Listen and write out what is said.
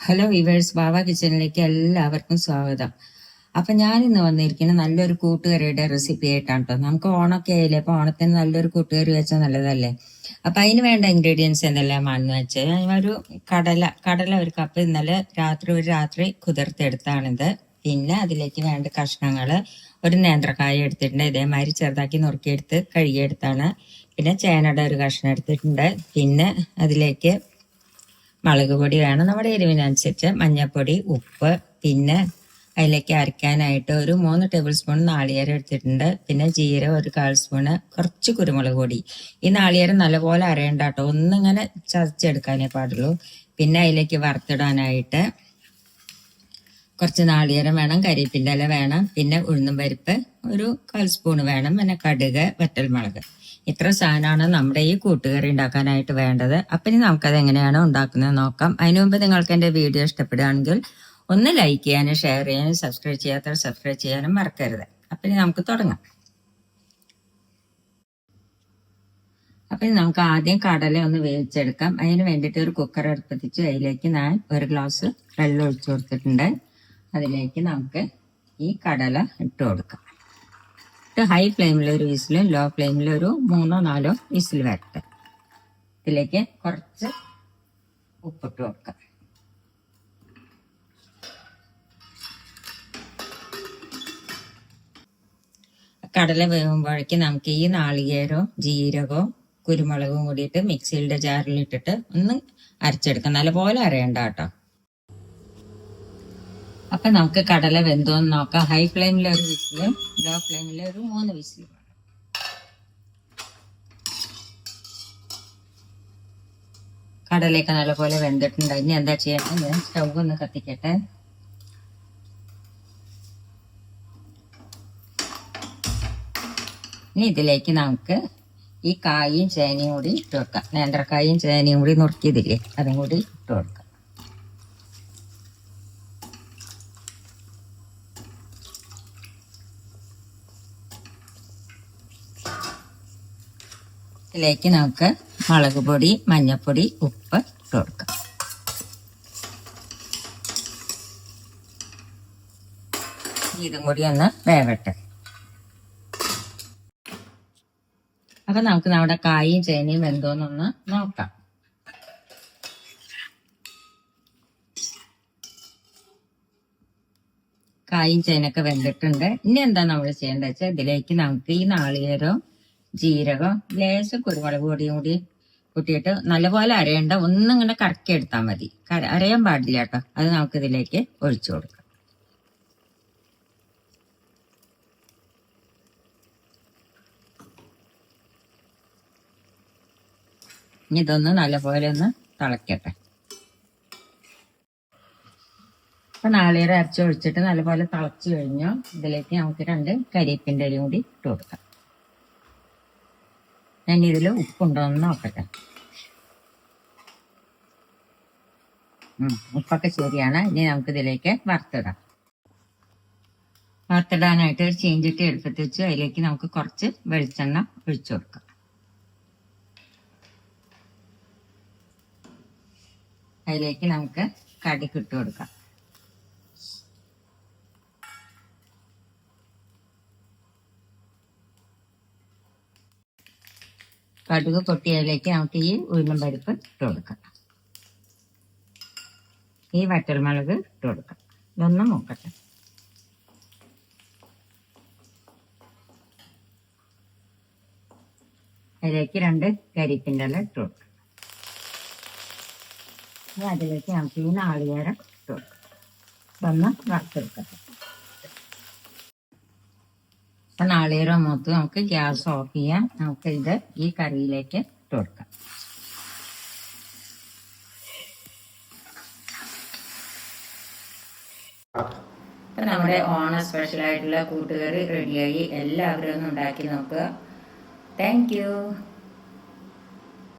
Hello viewers, ബാബ കിച്ചണിലേക്ക് എല്ലാവർക്കും സ്വാഗതം. അപ്പൊ ഞാൻ ഇന്ന് വന്നിരിക്കുന്ന നല്ലൊരു കൂട്ടുകറിയുടെ റെസിപ്പി ആയിട്ടാണ് കേട്ടോ. നമുക്ക് ഓണൊക്കെ ആയില്ലേ, അപ്പൊ ഓണത്തിന് നല്ലൊരു കൂട്ടുകറി വെച്ചാൽ നല്ലതല്ലേ. അപ്പൊ അതിന് വേണ്ട ഇൻഗ്രീഡിയൻസ് എന്തെല്ലാമാണെന്ന് വെച്ചാൽ ഒരു കടല ഒരു കപ്പ് ഇന്നലെ രാത്രി കുതിർത്തെടുത്താണിത്. പിന്നെ അതിലേക്ക് വേണ്ട കഷ്ണങ്ങള് ഒരു നേന്ത്രക്കായ എടുത്തിട്ടുണ്ട്, ഇതേമാതിരി ചെറുതാക്കി നുറുക്കിയെടുത്ത് കഴുകിയെടുത്താണ്. പിന്നെ ചേനയുടെ ഒരു കഷ്ണം എടുത്തിട്ടുണ്ട്. പിന്നെ അതിലേക്ക് മുളക് പൊടി വേണം നമ്മുടെ എരിവിനനുസരിച്ച്, മഞ്ഞൾപ്പൊടി, ഉപ്പ്, പിന്നെ അതിലേക്ക് അരയ്ക്കാനായിട്ട് ഒരു 3 ടേബിൾ സ്പൂൺ നാളികേരം എടുത്തിട്ടുണ്ട്. പിന്നെ ജീരകം ഒരു 1/4 സ്പൂണ്, കുറച്ച് കുരുമുളക് പൊടി. ഈ നാളികേരം നല്ലപോലെ അരയണ്ട കേട്ടോ, ഒന്നിങ്ങനെ ചതച്ചെടുക്കാനേ പാടുള്ളൂ. പിന്നെ അതിലേക്ക് വറുത്തിടാനായിട്ട് കുറച്ച് നാളികേരം വേണം, കരിവേപ്പിൻ്റെ ഇല വേണം, പിന്നെ ഉഴുന്നും പരിപ്പ് ഒരു 1/4 സ്പൂണ് വേണം, പിന്നെ കടുക്, വറ്റൽമുളക്. ഇത്ര സാധനമാണ് നമ്മുടെ ഈ കൂട്ടുകറി ഉണ്ടാക്കാനായിട്ട് വേണ്ടത്. അപ്പം ഇനി നമുക്കത് എങ്ങനെയാണ് ഉണ്ടാക്കുന്നത് നോക്കാം. അതിനു മുമ്പ് നിങ്ങൾക്ക് എൻ്റെ വീഡിയോ ഇഷ്ടപ്പെടുകയാണെങ്കിൽ ഒന്ന് ലൈക്ക് ചെയ്യാനും ഷെയർ ചെയ്യാനും സബ്സ്ക്രൈബ് ചെയ്യാത്തവർ സബ്സ്ക്രൈബ് ചെയ്യാനും മറക്കരുത്. അപ്പം ഇനി നമുക്ക് തുടങ്ങാം. അപ്പം ഇനി നമുക്ക് ആദ്യം കടല ഒന്ന് വേവിച്ചെടുക്കാം. അതിന് വേണ്ടിയിട്ട് ഒരു കുക്കർ അടുപ്പത്തിച്ച് അതിലേക്ക് ഞാൻ 1 ഗ്ലാസ് വെള്ളം ഒഴിച്ചു കൊടുത്തിട്ടുണ്ട്. അതിലേക്ക് നമുക്ക് ഈ കടല ഇട്ട് കൊടുക്കാം. ഹൈ ഫ്ലെയിമിൽ ഒരു വിസിലും ലോ ഫ്ലെയിമിൽ ഒരു 3-4 വിസിൽ വരട്ടെ. ഇതിലേക്ക് കുറച്ച് ഉപ്പിട്ട് കൊടുക്കാം. കടല വേകുമ്പോഴേക്ക് നമുക്ക് ഈ നാളികേരവും ജീരകവും കുരുമുളകും കൂടിയിട്ട് മിക്സിയുടെ ജാറിലിട്ടിട്ട് ഒന്ന് അരച്ചെടുക്കാം. നല്ലപോലെ അരയണ്ട കേട്ടോ. അപ്പൊ നമുക്ക് കടല വെന്തോന്ന് നോക്കാം. ഹൈ ഫ്ലെയിമിൽ ഒരു വിസിലും ലോ ഫ്ലെയിമിൽ ഒരു 3 വിസിലും. കടലയൊക്കെ നല്ലപോലെ വെന്തിട്ടുണ്ട്. ഇനി എന്താ ചെയ്യട്ടെ, ഞാൻ സ്റ്റൗ ഒന്ന് കത്തിക്കട്ടെ. ഇനി ഇതിലേക്ക് നമുക്ക് ഈ കായും ചേനയും കൂടി ഇട്ട് വെക്കാം. നേന്ത്രക്കായും ചേനയും കൂടി നുറുക്കിയതില്ലേ, അതും കൂടി ഇട്ട് കൊടുക്കാം. ഇതിലേക്ക് നമുക്ക് മുളക് പൊടി, മഞ്ഞൾപ്പൊടി, ഉപ്പ് ഇട്ട് കൊടുക്കാം. ഇതും കൂടി ഒന്ന് വേവട്ടെ. അപ്പൊ നമുക്ക് നമ്മുടെ കായും ചേനയും വെന്തോന്നൊന്ന് നോക്കാം. കായും ചേനയൊക്കെ വെന്തിട്ടുണ്ട്. ഇനി എന്താ നമ്മൾ ചെയ്യേണ്ടത് വെച്ചാൽ ഇതിലേക്ക് നമുക്ക് ഈ നാളികേരവും ജീരകം ലേശം കുരുമുളക് പൊടിയും കൂടി കൂട്ടിയിട്ട് നല്ലപോലെ അരയണ്ട, ഒന്നിങ്ങനെ കറക്കി എടുത്താൽ മതി. അരയാൻ പാടില്ല കേട്ടോ. അത് നമുക്ക് ഇതിലേക്ക് ഒഴിച്ചു കൊടുക്കാം. ഇനി ഇതൊന്ന് നല്ലപോലെ ഒന്ന് തിളക്കട്ടെ. അപ്പൊ നാളികേരം അരച്ചൊഴിച്ചിട്ട് നല്ലപോലെ തിളച്ചു കഴിഞ്ഞു. ഇതിലേക്ക് നമുക്ക് 2 കരിവേപ്പിൻ്റെ ഇലയും കൂടി ഇട്ട് കൊടുക്കാം. ഞാൻ ഇതിൽ ഉപ്പുണ്ടോന്ന് നോക്കട്ടെ. ഉപ്പൊക്കെ ശരിയാണ്. ഇനി നമുക്ക് ഇതിലേക്ക് വറുത്തിടാം. വറുത്തിടാനായിട്ട് ഒരു ചീഞ്ചട്ടി എടുത്തിട്ട് വെച്ച് അതിലേക്ക് നമുക്ക് കുറച്ച് വെളിച്ചെണ്ണ ഒഴിച്ചു കൊടുക്കാം. അതിലേക്ക് നമുക്ക് കടുക് ഇട്ട് കൊടുക്കാം. കടുക് പൊട്ടിയതിലേക്ക് നമുക്ക് ഈ ഉഴുന്നും പരിപ്പ് ഇട്ട് കൊടുക്കാം. ഈ വറ്റൽമുളക് ഇട്ട് കൊടുക്കാം. ഇതൊന്നും നോക്കട്ടെ. അതിലേക്ക് 2 കരിവേപ്പിൻ്റെ ഇല ഇട്ട് കൊടുക്കാം. അതിലേക്ക് നമുക്ക് ഈ നാളികേരം ഇട്ട് കൊടുക്കാം. ഇതൊന്ന് വറുത്തെടുക്കട്ടെ. അപ്പൊ നാളികേരം മൂത്ത് നമുക്ക് ഗ്യാസ് ഓഫ് ചെയ്യാം. നമുക്ക് ഇത് ഈ കറിയിലേക്ക് ഇട്ട് കൊടുക്കാം. അപ്പൊ നമ്മുടെ ഓണ സ്പെഷ്യൽ ആയിട്ടുള്ള കൂട്ടുകറി റെഡിയായി. എല്ലാവരും ഒന്ന് ഉണ്ടാക്കി നോക്കുക. Thank you.